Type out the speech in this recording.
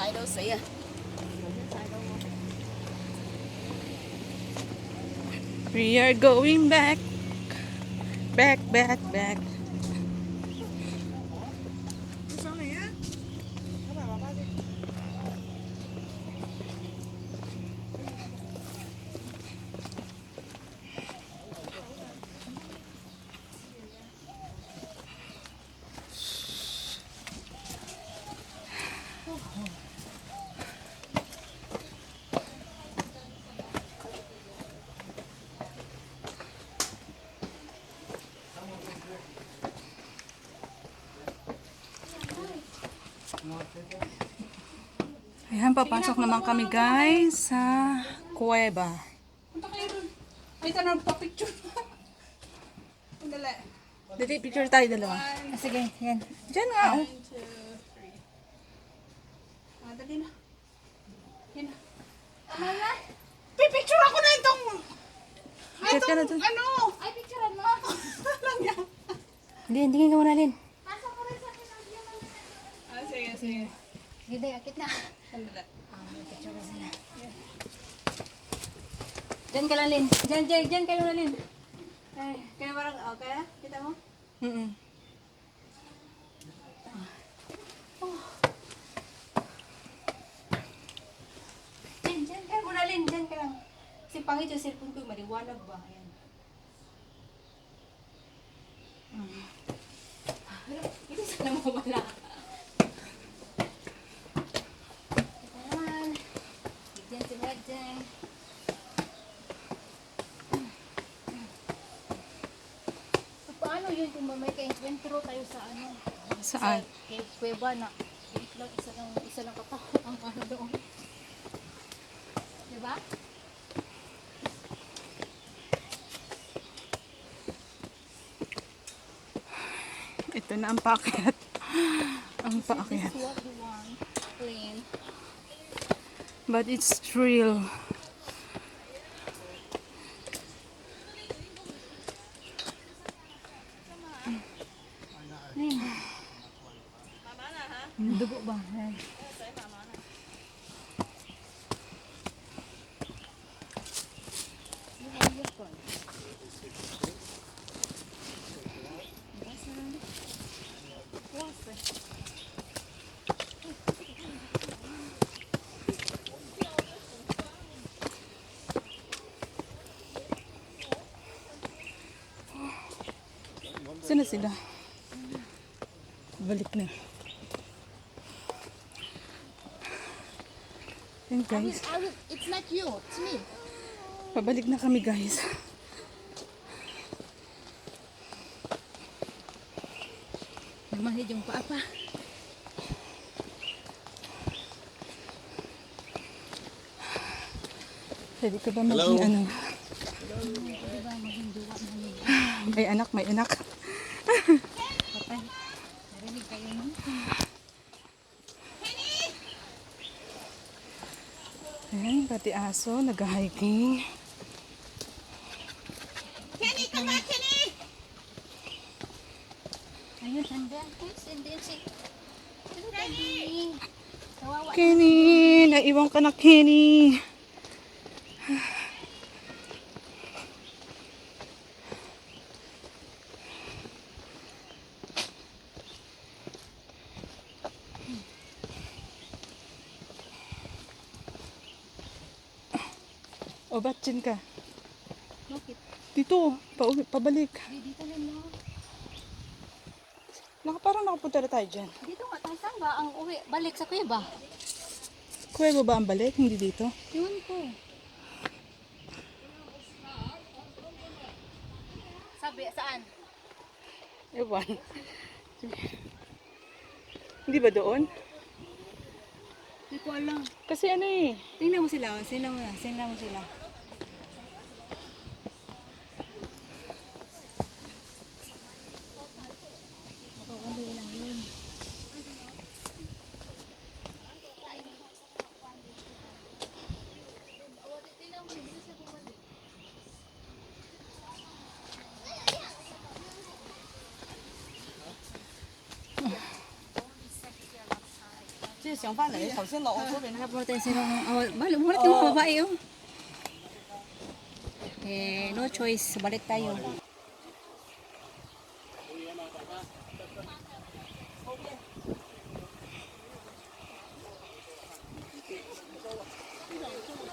side daw saya. We are going back. Back, back, back. Ayan, papasok naman kami guys sa kuweba. Punta kayo dun. Ay, tanong pa picture. Dali. Dali, picture tayo dalawa. Sige, yan. Diyan nga, oh. 1, 2, 3. Dali na. Yan na. Mama? Pipicture ako na itong... Kahit ka na dun. Ano? Ay, picturean mo. Lang yan. Hindi ka muna, Lin. Pasok ko rin sa pinagyan. Sige, sige. Hindi, akit na. Sandali. Picture ko sila. Diyan ka lang, Lin. Diyan kayo na, Lin. Ay, kaya parang, okay? Kita mo? Diyan kayo muna, Lin. Diyan ka lang. Kasi pangit yung cellphone ko, maliwanag ba? Ayan. Ito sana mo wala. Ayan. Diyan sila, diyan. So, paano yun kung may ka-encuentro tayo sa ano? Saan? Kay Cueva na isa lang katao ang ano doon. Diba? Ito na ang paakyat. Ang paakyat. This is what we want. Plain. But it's thrill. Dugo ba? Ayan. Saan na sila? Balik na. Yan guys. It's not you, it's me. Pabalik na kami guys. Nagmahid yung paa pa. Pwede ka ba maging ano? May anak, may anak. Patay. Narinig kayo nun. Ayan, pati aso, nag-hiking. Kenny, come back, Kenny! Ayun, nandiyan. Please, nandiyan si... Kenny! Kawawa. Kenny, naiwan ka na Kenny. O, ba't dyan ka? Bakit? Dito, pabalik. Dito lang mo. Parang nakapunta na tayo dyan. Dito nga tayo. Saan ba ang uwi? Balik sa kuya ba? Kuweba ba ang balik? Hindi dito? Yun ko. Sabi, saan? Ewan. Hindi ba doon? Hindi ko alam. Kasi ano eh. Tingnan mo sila. Tingnan mo sila. 这想法嚟，頭先落我嗰邊咧。 Tapos tayo sila, balik mo natin mga babae, oh. No choice, balik tayo.